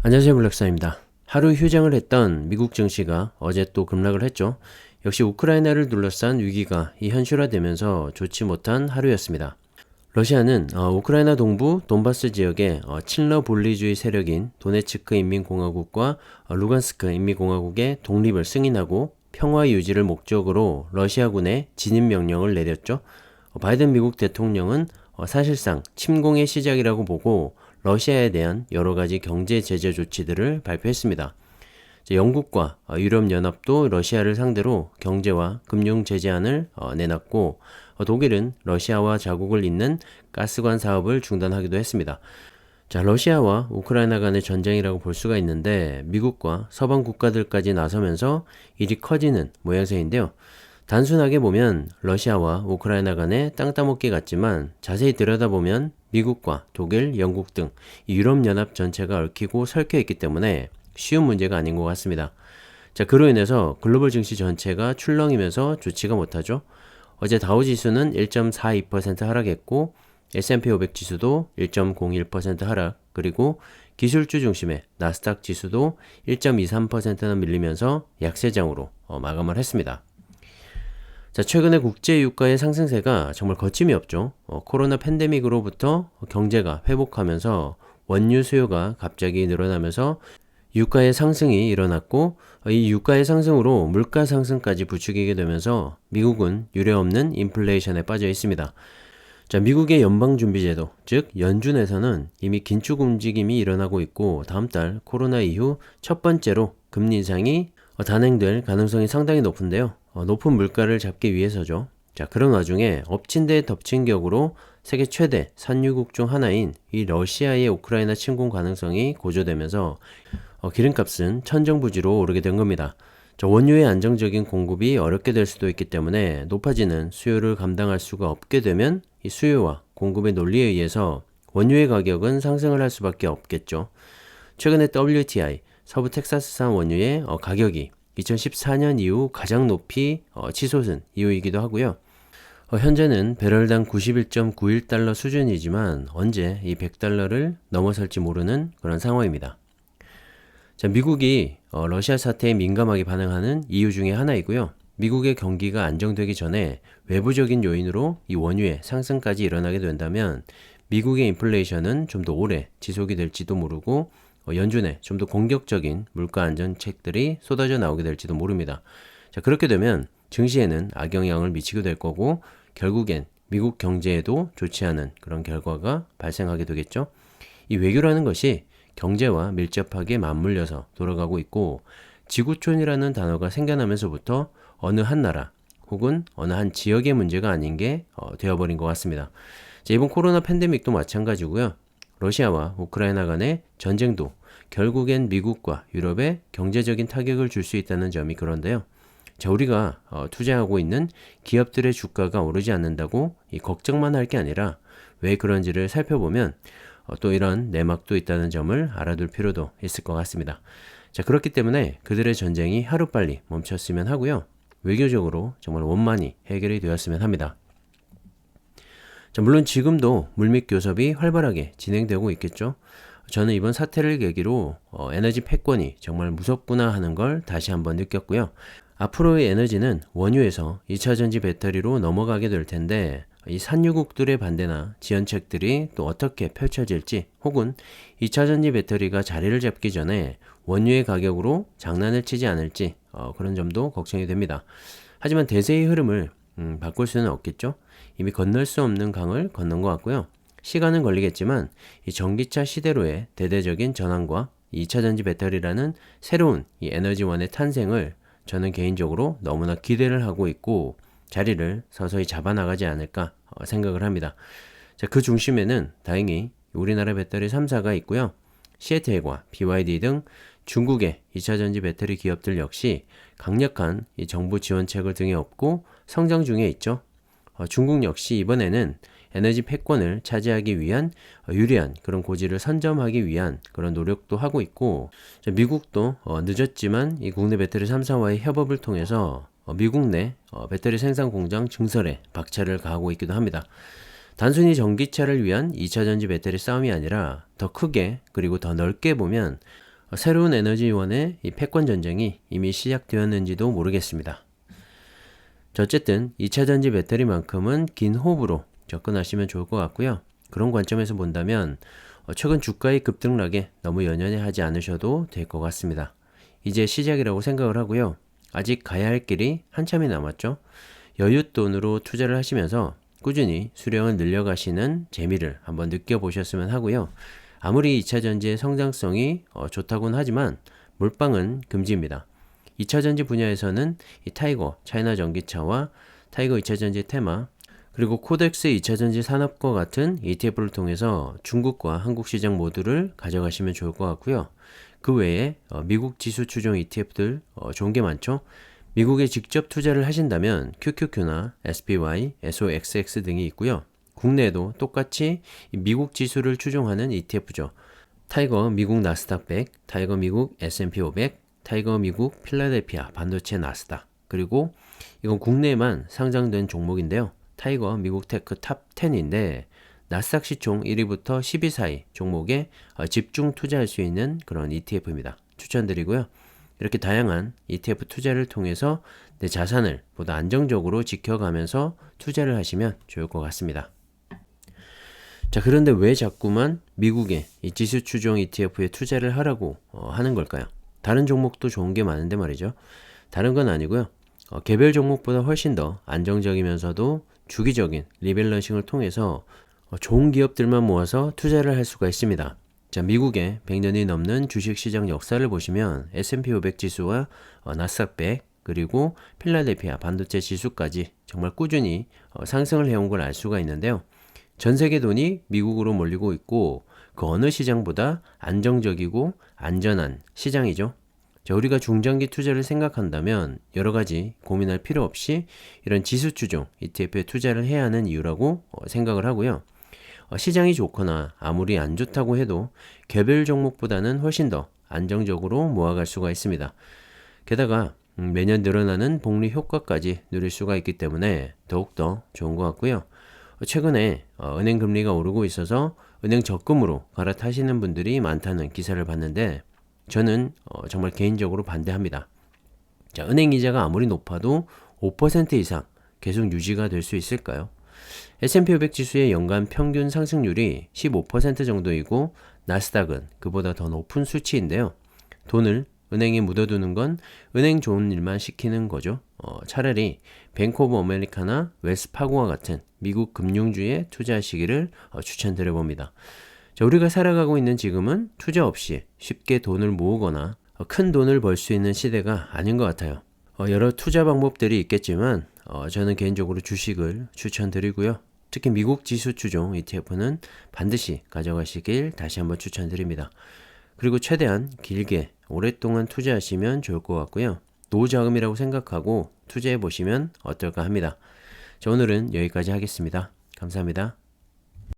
안녕하세요, 블랙사입니다. 하루 휴장을 했던 미국 증시가 어제 또 급락을 했죠. 역시 우크라이나를 둘러싼 위기가 현실화되면서 좋지 못한 하루였습니다. 러시아는 우크라이나 동부 돈바스 지역의 칠러 분리주의 세력인 도네츠크 인민공화국과 루간스크 인민공화국의 독립을 승인하고 평화 유지를 목적으로 러시아군에 진입 명령을 내렸죠. 바이든 미국 대통령은 사실상 침공의 시작이라고 보고 러시아에 대한 여러 가지 경제 제재 조치들을 발표했습니다. 영국과 유럽연합도 러시아를 상대로 경제와 금융 제재안을 내놨고, 독일은 러시아와 자국을 잇는 가스관 사업을 중단하기도 했습니다. 자, 러시아와 우크라이나 간의 전쟁이라고 볼 수가 있는데 미국과 서방 국가들까지 나서면서 일이 커지는 모양새인데요. 단순하게 보면 러시아와 우크라이나 간의 땅 따먹기 같지만 자세히 들여다보면 미국과 독일, 영국 등 유럽연합 전체가 얽히고 설켜 있기 때문에 쉬운 문제가 아닌 것 같습니다. 자, 그로 인해서 글로벌 증시 전체가 출렁이면서 좋지가 못하죠. 어제 다우지수는 1.42% 하락했고 S&P 500 지수도 1.01% 하락, 그리고 기술주 중심의 나스닥 지수도 1.23%나 밀리면서 약세장으로 마감을 했습니다. 자, 최근에 국제 유가의 상승세가 정말 거침이 없죠. 코로나 팬데믹으로부터 경제가 회복하면서 원유 수요가 갑자기 늘어나면서 유가의 상승이 일어났고, 이 유가의 상승으로 물가 상승까지 부추기게 되면서 미국은 유례없는 인플레이션에 빠져 있습니다. 자, 미국의 연방준비제도, 즉 연준에서는 이미 긴축 움직임이 일어나고 있고 다음 달 코로나 이후 첫 번째로 금리 인상이 단행될 가능성이 상당히 높은데요. 높은 물가를 잡기 위해서죠. 자, 그런 와중에 엎친 데 덮친 격으로 세계 최대 산유국 중 하나인 이 러시아의 우크라이나 침공 가능성이 고조되면서 기름값은 천정부지로 오르게 된 겁니다. 자, 원유의 안정적인 공급이 어렵게 될 수도 있기 때문에 높아지는 수요를 감당할 수가 없게 되면 이 수요와 공급의 논리에 의해서 원유의 가격은 상승을 할 수밖에 없겠죠. 최근에 WTI, 서부 텍사스산 원유의 가격이 2014년 이후 가장 높이 치솟은 이유이기도 하고요. 현재는 배럴당 91.91달러 수준이지만 언제 이 100달러를 넘어설지 모르는 그런 상황입니다. 자, 미국이 러시아 사태에 민감하게 반응하는 이유 중에 하나이고요. 미국의 경기가 안정되기 전에 외부적인 요인으로 이 원유의 상승까지 일어나게 된다면 미국의 인플레이션은 좀 더 오래 지속이 될지도 모르고 연준의 좀 더 공격적인 물가 안정책들이 쏟아져 나오게 될지도 모릅니다. 자, 그렇게 되면 증시에는 악영향을 미치게 될 거고 결국엔 미국 경제에도 좋지 않은 그런 결과가 발생하게 되겠죠. 이 외교라는 것이 경제와 밀접하게 맞물려서 돌아가고 있고 지구촌이라는 단어가 생겨나면서부터 어느 한 나라 혹은 어느 한 지역의 문제가 아닌 게 되어버린 것 같습니다. 자, 이번 코로나 팬데믹도 마찬가지고요. 러시아와 우크라이나 간의 전쟁도 결국엔 미국과 유럽에 경제적인 타격을 줄 수 있다는 점이 그런데요. 자, 우리가 투자하고 있는 기업들의 주가가 오르지 않는다고 이 걱정만 할 게 아니라 왜 그런지를 살펴보면 또 이런 내막도 있다는 점을 알아둘 필요도 있을 것 같습니다. 자, 그렇기 때문에 그들의 전쟁이 하루빨리 멈췄으면 하고요. 외교적으로 정말 원만히 해결이 되었으면 합니다. 자, 물론 지금도 물밑 교섭이 활발하게 진행되고 있겠죠. 저는 이번 사태를 계기로 에너지 패권이 정말 무섭구나 하는 걸 다시 한번 느꼈고요. 앞으로의 에너지는 원유에서 2차전지 배터리로 넘어가게 될 텐데 이 산유국들의 반대나 지원책들이 또 어떻게 펼쳐질지 혹은 2차전지 배터리가 자리를 잡기 전에 원유의 가격으로 장난을 치지 않을지 그런 점도 걱정이 됩니다. 하지만 대세의 흐름을 바꿀 수는 없겠죠. 이미 건널 수 없는 강을 건넌 것 같고요. 시간은 걸리겠지만 이 전기차 시대로의 대대적인 전환과 2차전지 배터리라는 새로운 이 에너지원의 탄생을 저는 개인적으로 너무나 기대를 하고 있고 자리를 서서히 잡아나가지 않을까 생각을 합니다. 자, 그 중심에는 다행히 우리나라 배터리 3사가 있고요. 시애틀과 BYD 등 중국의 2차전지 배터리 기업들 역시 강력한 이 정부 지원책을 등에 업고 성장 중에 있죠. 중국 역시 이번에는 에너지 패권을 차지하기 위한 유리한 그런 고지를 선점하기 위한 그런 노력도 하고 있고, 미국도 늦었지만 이 국내 배터리 3사와의 협업을 통해서 미국 내 배터리 생산 공장 증설에 박차를 가하고 있기도 합니다. 단순히 전기차를 위한 2차전지 배터리 싸움이 아니라 더 크게 그리고 더 넓게 보면 새로운 에너지원의 이 패권 전쟁이 이미 시작되었는지도 모르겠습니다. 자, 어쨌든 2차전지 배터리만큼은 긴 호흡으로 접근하시면 좋을 것 같고요. 그런 관점에서 본다면 최근 주가의 급등락에 너무 연연해 하지 않으셔도 될 것 같습니다. 이제 시작이라고 생각을 하고요. 아직 가야 할 길이 한참이 남았죠. 여윳돈으로 투자를 하시면서 꾸준히 수령을 늘려가시는 재미를 한번 느껴보셨으면 하고요. 아무리 2차전지의 성장성이 좋다고는 하지만 몰빵은 금지입니다. 2차전지 분야에서는 이 타이거 차이나 전기차와 타이거 2차전지 테마, 그리고 코덱스 2차전지 산업과 같은 ETF를 통해서 중국과 한국 시장 모두를 가져가시면 좋을 것 같고요. 그 외에 미국 지수 추종 ETF들 좋은 게 많죠. 미국에 직접 투자를 하신다면 QQQ나 SPY, SOXX 등이 있고요. 국내에도 똑같이 미국 지수를 추종하는 ETF죠. 타이거 미국 나스닥 100, 타이거 미국 S&P 500, 타이거 미국 필라델피아 반도체 나스닥, 그리고 이건 국내에만 상장된 종목인데요. 타이거 미국 테크 탑 10인데 나스닥 시총 1위부터 10위 사이 종목에 집중 투자할 수 있는 그런 ETF입니다. 추천드리고요. 이렇게 다양한 ETF 투자를 통해서 내 자산을 보다 안정적으로 지켜가면서 투자를 하시면 좋을 것 같습니다. 자, 그런데 왜 자꾸만 미국의 이 지수 추종 ETF에 투자를 하라고 하는 걸까요? 다른 종목도 좋은 게 많은데 말이죠. 다른 건 아니고요. 개별 종목보다 훨씬 더 안정적이면서도 주기적인 리밸런싱을 통해서 좋은 기업들만 모아서 투자를 할 수가 있습니다. 자, 미국의 100년이 넘는 주식시장 역사를 보시면 S&P 500 지수와 나스닥 100, 그리고 필라델피아 반도체 지수까지 정말 꾸준히 상승을 해온 걸 알 수가 있는데요. 전 세계 돈이 미국으로 몰리고 있고 그 어느 시장보다 안정적이고 안전한 시장이죠. 자, 우리가 중장기 투자를 생각한다면 여러 가지 고민할 필요 없이 이런 지수 추종 ETF에 투자를 해야 하는 이유라고 생각을 하고요. 시장이 좋거나 아무리 안 좋다고 해도 개별 종목보다는 훨씬 더 안정적으로 모아갈 수가 있습니다. 게다가 매년 늘어나는 복리 효과까지 누릴 수가 있기 때문에 더욱더 좋은 것 같고요. 최근에 은행 금리가 오르고 있어서 은행 적금으로 갈아타시는 분들이 많다는 기사를 봤는데 저는 정말 개인적으로 반대합니다. 자, 은행 이자가 아무리 높아도 5% 이상 계속 유지가 될 수 있을까요? S&P 500 지수의 연간 평균 상승률이 15% 정도이고 나스닥은 그보다 더 높은 수치인데요. 돈을 은행에 묻어두는 건 은행 좋은 일만 시키는 거죠. 차라리 뱅크 오브 아메리카나 웰스파고와 같은 미국 금융주에 투자하시기를 추천드려 봅니다. 자, 우리가 살아가고 있는 지금은 투자 없이 쉽게 돈을 모으거나 큰 돈을 벌 수 있는 시대가 아닌 것 같아요. 여러 투자 방법들이 있겠지만 저는 개인적으로 주식을 추천드리고요. 특히 미국 지수 추종 ETF는 반드시 가져가시길 다시 한번 추천드립니다. 그리고 최대한 길게 오랫동안 투자하시면 좋을 것 같고요. 노자금이라고 생각하고 투자해 보시면 어떨까 합니다. 자, 오늘은 여기까지 하겠습니다. 감사합니다.